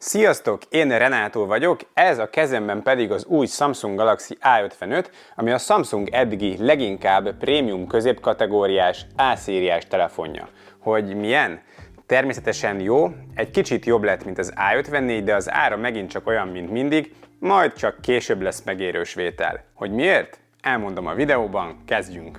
Sziasztok, én Renátó vagyok, ez a kezemben pedig az új Samsung Galaxy A55, ami a Samsung eddigi leginkább prémium középkategóriás A-szériás telefonja. Hogy milyen? Természetesen jó, egy kicsit jobb lett, mint az A54, de az ára megint csak olyan, mint mindig, majd csak később lesz megérős vétel. Hogy miért? Elmondom a videóban, kezdjünk!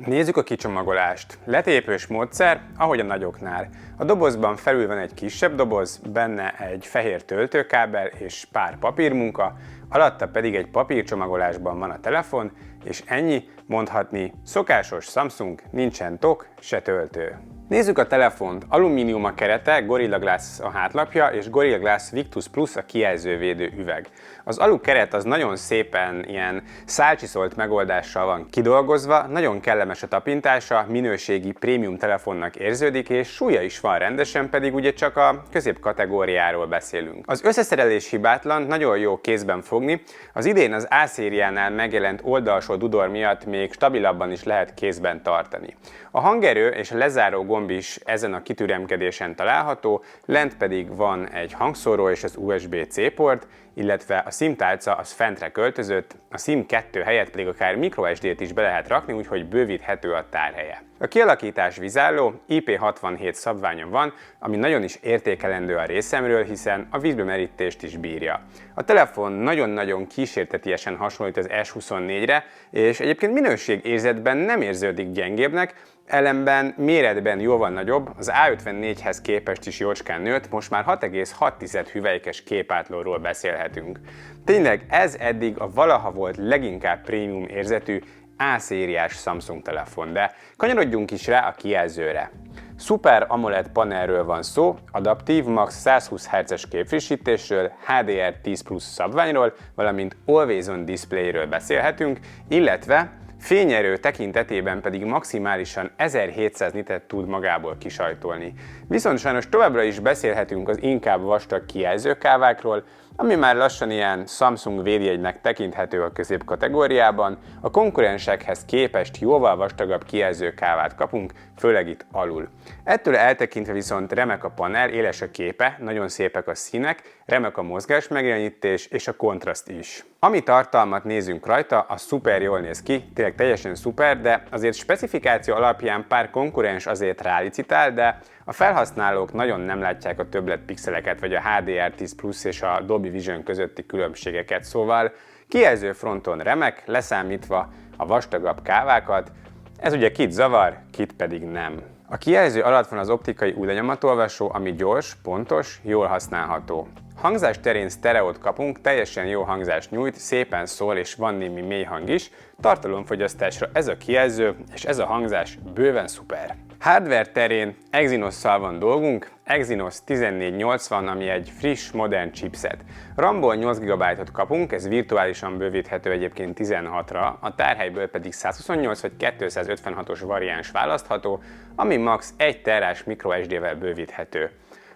Nézzük a kicsomagolást. Letépős módszer, ahogy a nagyoknál. A dobozban felül van egy kisebb doboz, benne egy fehér töltőkábel és pár papírmunka, alatta pedig egy papírcsomagolásban van a telefon, és ennyi, mondhatni szokásos Samsung, nincsen tok, se töltő. Nézzük a telefont. Alumínium a kerete, Gorilla Glass a hátlapja, és Gorilla Glass Victus Plus a kijelzővédő üveg. Az alu keret az nagyon szépen ilyen szálcsiszolt megoldással van kidolgozva, nagyon kellemes a tapintása, minőségi prémium telefonnak érződik, és súlya is van rendesen, pedig ugye csak a középkategóriáról beszélünk. Az összeszerelés hibátlan, nagyon jó kézben fogni, az idén az A-szériánál megjelent oldalsó dudor miatt még stabilabban is lehet kézben tartani. A hangerő és a lezáró gomb is ezen a kitüremkedésen található, lent pedig van egy hangszóró és az USB-C port, illetve a SIM tálca az fentre költözött, a SIM 2 helyett pedig akár microSD-t is be lehet rakni, úgyhogy bővíthető a tárhelye. A kialakítás vizálló, IP67 szabványa van, ami nagyon is értékelendő a részemről, hiszen a vízbemerítést is bírja. A telefon nagyon-nagyon kísértetiesen hasonlít az S24-re, és egyébként minőségérzetben nem érződik gyengébbnek, ellenben méretben jóval nagyobb, az A54-hez képest is jócskán nőtt, most már 6,6 hüvelykes képátlóról beszélhetünk. Tényleg ez eddig a valaha volt leginkább prémium érzetű A-szériás Samsung telefon, de kanyarodjunk is rá a kijelzőre. Super AMOLED panelről van szó, adaptív, max 120 Hz-es képfrissítésről, HDR10 Plus szabványról, valamint Always On Displayről beszélhetünk, illetve fényerő tekintetében pedig maximálisan 1700 nitet tud magából kisajtolni. Viszont sajnos továbbra is beszélhetünk az inkább vastag kijelzőkávákról, ami már lassan ilyen Samsung védjegynek tekinthető a középkategóriában, a konkurensekhez képest jóval vastagabb kijelzőkávát kapunk, főleg itt alul. Ettől eltekintve viszont remek a panel, éles a képe, nagyon szépek a színek, remek a mozgás megjelenítés és a kontraszt is. Ami tartalmat nézünk rajta, az szuper jól néz ki, tényleg teljesen szuper, de azért specifikáció alapján pár konkurens azért rálicitál, de a felhasználók nagyon nem látják a többlet pixeleket, vagy a HDR10 Plus és a Dolby Vision közötti különbségeket, szóval kijelző fronton remek, leszámítva a vastagabb kávákat, ez ugye kit zavar, kit pedig nem. A kijelző alatt van az optikai új lenyomatolvasó, ami gyors, pontos, jól használható. Hangzás terén sztereót kapunk, teljesen jó hangzást nyújt, szépen szól és van némi mély hang is, tartalomfogyasztásra ez a kijelző és ez a hangzás bőven szuper. Hardware terén Exynos-szal van dolgunk, Exynos 1480, ami egy friss, modern chipset. RAM-ból 8 GB-ot kapunk, ez virtuálisan bővíthető egyébként 16-ra, a tárhelyből pedig 128 vagy 256-os variáns választható, ami max. 1 terás microSD-vel bővíthető.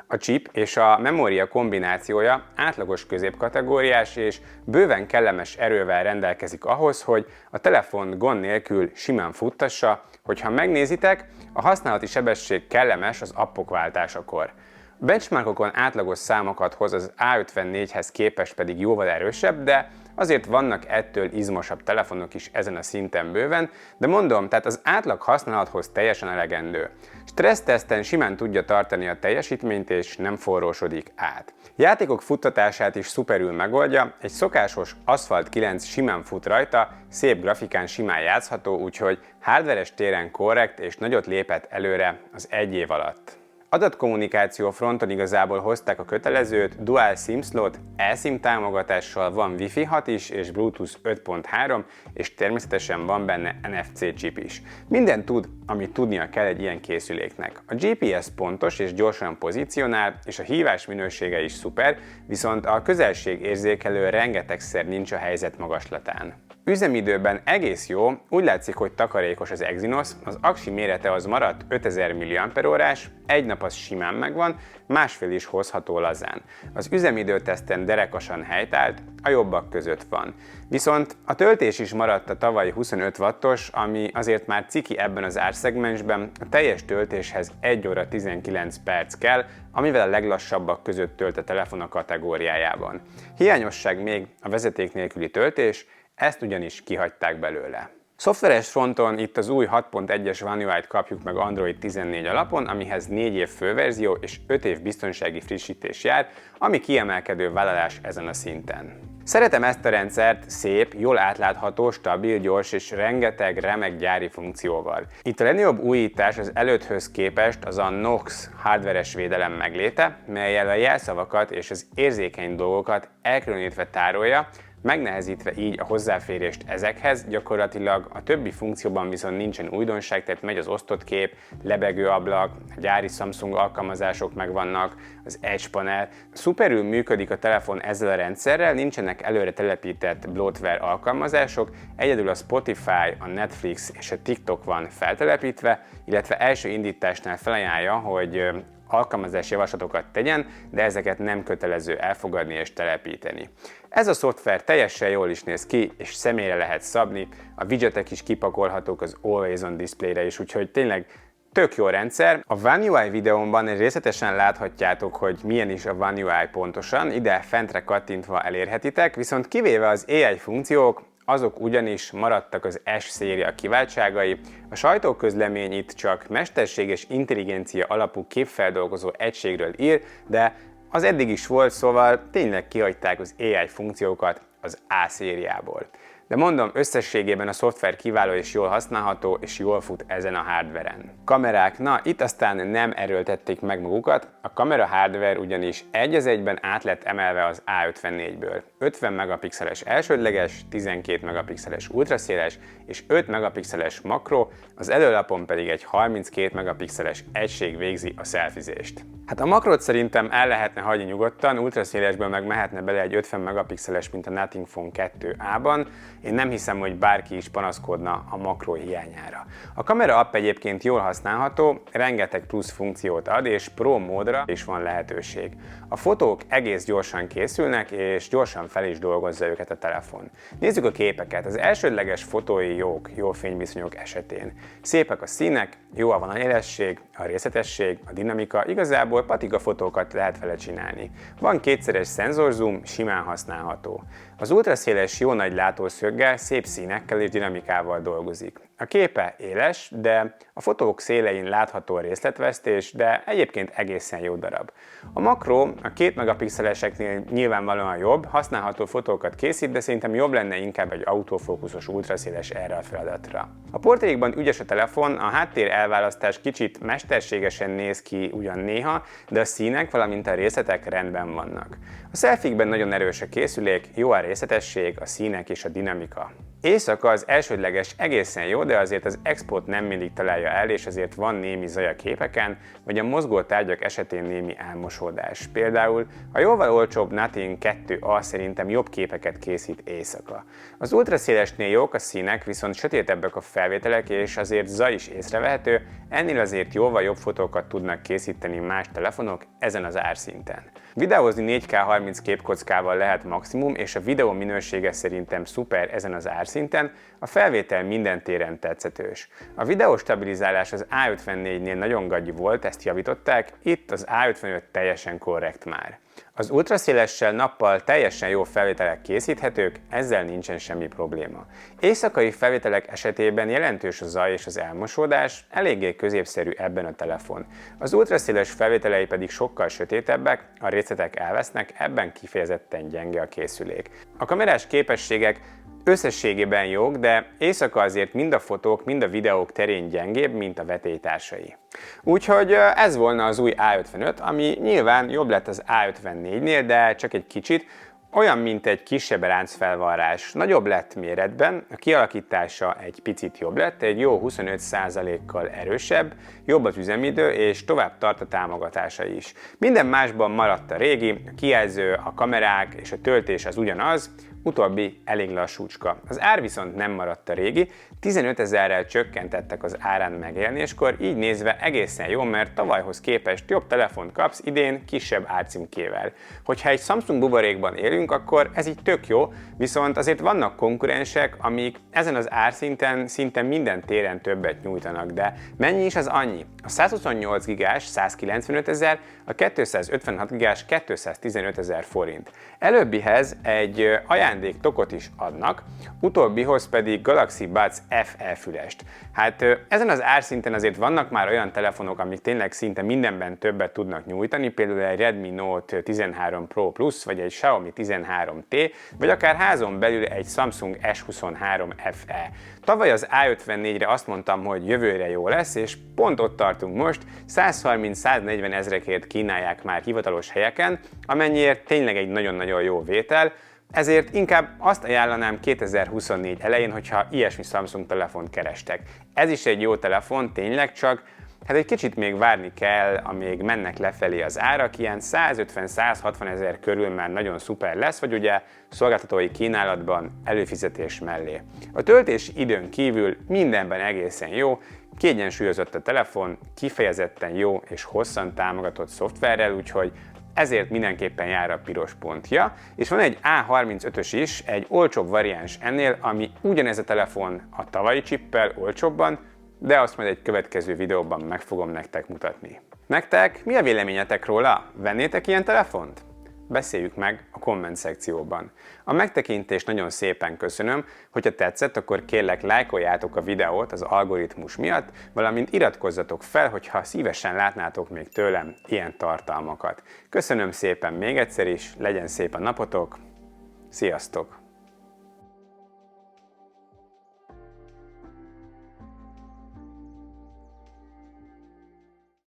A chip és a memória kombinációja átlagos középkategóriás és bőven kellemes erővel rendelkezik ahhoz, hogy a telefon gond nélkül simán futtassa, hogyha megnézitek, a használati sebesség kellemes az appok váltásakor. Benchmarkokon átlagos számokat hoz, az A54-hez képest pedig jóval erősebb, de azért vannak ettől izmosabb telefonok is ezen a szinten bőven, de mondom, tehát az átlag használathoz teljesen elegendő. Stressztesten simán tudja tartani a teljesítményt és nem forrósodik át. Játékok futtatását is szuperül megoldja, egy szokásos Asphalt 9 simán fut rajta, szép grafikán simán játszható, úgyhogy hardveres téren korrekt és nagyot lépett előre az egy év alatt. Adatkommunikáció fronton igazából hozták a kötelezőt, Dual SIM slot, eSIM támogatással, van Wi-Fi 6 is és Bluetooth 5.3, és természetesen van benne NFC chip is. Minden tud, amit tudnia kell egy ilyen készüléknek. A GPS pontos és gyorsan pozícionál, és a hívás minősége is szuper, viszont a közelségérzékelő rengetegszer nincs a helyzet magaslatán. Üzemidőben egész jó, úgy látszik, hogy takarékos az Exynos, az aksi mérete az maradt 5000 mAh, egy nap az simán megvan, másfél is hozható lazán. Az üzemidőteszten derekasan helytált, a jobbak között van. Viszont a töltés is maradt a tavalyi 25 wattos, ami azért már ciki ebben az árszegmensben, a teljes töltéshez 1 óra 19 perc kell, amivel a leglassabbak között tölt a telefon a kategóriájában. Hiányosság még a vezeték nélküli töltés, ezt ugyanis kihagyták belőle. Szoftveres fronton itt az új 6.1-es One UI-t kapjuk meg Android 14 alapon, amihez 4 év főverzió és 5 év biztonsági frissítés jár, ami kiemelkedő vállalás ezen a szinten. Szeretem ezt a rendszert, szép, jól átlátható, stabil, gyors és rengeteg remek gyári funkcióval. Itt a legnagyobb újítás az előtthöz képest az a Knox hardveres védelem megléte, mellyel a jelszavakat és az érzékeny dolgokat elkülönítve tárolja, megnehezítve így a hozzáférést ezekhez, gyakorlatilag a többi funkcióban viszont nincsen újdonság, tehát megy az osztott kép, lebegő ablak, a gyári Samsung alkalmazások megvannak, az Edge panel. Szuperül működik a telefon ezzel a rendszerrel, nincsenek előre telepített bloatware alkalmazások, egyedül a Spotify, a Netflix és a TikTok van feltelepítve, illetve első indításnál felajánlja, hogy alkalmazási javaslatokat tegyen, de ezeket nem kötelező elfogadni és telepíteni. Ez a szoftver teljesen jól is néz ki, és személyre lehet szabni, a widgetek is kipakolhatók az Always On Display-re is, úgyhogy tényleg tök jó rendszer. A One UI videómban részletesen láthatjátok, hogy milyen is a One UI pontosan, ide fentre kattintva elérhetitek, viszont kivéve az AI funkciók, azok ugyanis maradtak az S széria kiváltságai, a sajtóközlemény itt csak mesterséges intelligencia alapú képfeldolgozó egységről ír, de az eddig is volt, szóval tényleg kihagyták az AI funkciókat az A szériából. De mondom, összességében a szoftver kiváló és jól használható, és jól fut ezen a hardveren. Kamerák, na itt aztán nem erőltették meg magukat, a kamera hardware ugyanis egy az egyben át lett emelve az A54-ből. 50 megapixeles elsődleges, 12 megapixeles ultraszéles és 5 megapixeles makro, az előlapon pedig egy 32 megapixeles egység végzi a szelfizést. Hát a makrot szerintem el lehetne hagyni nyugodtan, ultraszélesből meg mehetne bele egy 50 megapixeles, mint a Nothing Phone 2A-ban. Én nem hiszem, hogy bárki is panaszkodna a makró hiányára. A kamera app egyébként jól használható, rengeteg plusz funkciót ad, és Pro módra is van lehetőség. A fotók egész gyorsan készülnek, és gyorsan fel is dolgozza őket a telefon. Nézzük a képeket. Az elsődleges fotói jók, jó fényviszonyok esetén. Szépek a színek, jó a vonalélesség, a részletesség, a dinamika, igazából patika fotókat lehet vele csinálni. Van kétszeres szenzorzoom, simán használható. Az ultraszéles jó nagy látószöggel, szép színekkel és dinamikával dolgozik. A képe éles, de a fotók szélein látható a részletvesztés, de egyébként egészen jó darab. A makro a 2 megapixeleseknél nyilvánvalóan jobb, használható fotókat készít, de szerintem jobb lenne inkább egy autofókuszos ultraszéles erre a feladatra. A portrékban ügyes a telefon, a háttér elválasztás kicsit mesterségesen néz ki ugyan néha, de a színek, valamint a részletek rendben vannak. A selfie-ben nagyon erős a készülék, jó a részletesség, a színek és a dinamika. Éjszaka az elsődleges egészen jó, de azért az expót nem mindig találja el, és azért van némi zaj a képeken, vagy a mozgó tárgyak esetén némi elmosódás. Például a jóval olcsóbb Nothing 2A szerintem jobb képeket készít éjszaka. Az ultraszélesnél jók a színek, viszont sötétebbek a felvételek, és azért zaj is észrevehető, ennél azért jóval jobb fotókat tudnak készíteni más telefonok ezen az árszinten. Videózni 4K 30 képkockával lehet maximum, és a videó minősége szerintem szuper ezen az árszinten, a felvétel minden téren tetszetős. A videóstabilizálás az A54-nél nagyon gagyi volt, ezt javították, itt az A55 teljesen korrekt már. Az ultraszélessel nappal teljesen jó felvételek készíthetők, ezzel nincsen semmi probléma. Éjszakai felvételek esetében jelentős a zaj és az elmosódás, eléggé középszerű ebben a telefon. Az ultraszéles felvételei pedig sokkal sötétebbek, a részletek elvesznek, ebben kifejezetten gyenge a készülék. A kamerás képességek összességében jók, de éjszaka azért mind a fotók, mind a videók terén gyengébb, mint a vetélytársai. Úgyhogy ez volna az új A55, ami nyilván jobb lett az A54-nél, de csak egy kicsit, olyan, mint egy kisebb ráncfelvarrás. Nagyobb lett méretben, a kialakítása egy picit jobb lett, egy jó 25%-kal erősebb, jobb az üzemidő, és tovább tart a támogatása is. Minden másban maradt a régi, a kijelző, a kamerák és a töltés az ugyanaz, utóbbi elég lassúcska. Az ár viszont nem maradt a régi, 15 000-rel csökkentettek az árán megjelenéskor, így nézve egészen jó, mert tavalyhoz képest jobb telefont kapsz idén kisebb árcímkével. Hogyha egy Samsung buborékban élünk, akkor ez így tök jó, viszont azért vannak konkurensek, amik ezen az árszinten szinte minden téren többet nyújtanak, de mennyi is az annyi? A 128 gigás 195 000, a 256 gigás 215 000 forint. Előbbihez egy ajándéktokot is adnak, utóbbihoz pedig Galaxy Buds FE fülest. Hát ezen az árszinten azért vannak már olyan telefonok, amik tényleg szinte mindenben többet tudnak nyújtani, például egy Redmi Note 13 Pro Plus, vagy egy Xiaomi 13T, vagy akár házon belül egy Samsung S23 FE. Tavaly az A54-re azt mondtam, hogy jövőre jó lesz, és pont ott tartunk most, 130-140 ezrekért kínálják már hivatalos helyeken, amennyiért tényleg egy nagyon-nagyon jó vétel, ezért inkább azt ajánlanám 2024 elején, hogyha ilyesmi Samsung telefont kerestek. Ez is egy jó telefon, tényleg, csak hát egy kicsit még várni kell, amíg mennek lefelé az árak, ilyen 150-160 ezer körül már nagyon szuper lesz, vagy ugye szolgáltatói kínálatban előfizetés mellé. A töltési időn kívül mindenben egészen jó, kiegyensúlyozott a telefon, kifejezetten jó és hosszan támogatott szoftverrel, úgyhogy ezért mindenképpen jár a piros pontja, és van egy A35-ös is, egy olcsóbb variáns ennél, ami ugyanez a telefon a tavalyi csippel olcsóbban, de azt majd egy következő videóban meg fogom nektek mutatni. Nektek mi a véleményetek róla? Vennétek ilyen telefont? Beszéljük meg a komment szekcióban. A megtekintést nagyon szépen köszönöm, hogyha tetszett, akkor kérlek lájkoljátok a videót az algoritmus miatt, valamint iratkozzatok fel, hogyha szívesen látnátok még tőlem ilyen tartalmakat. Köszönöm szépen még egyszer is, legyen szép a napotok, sziasztok!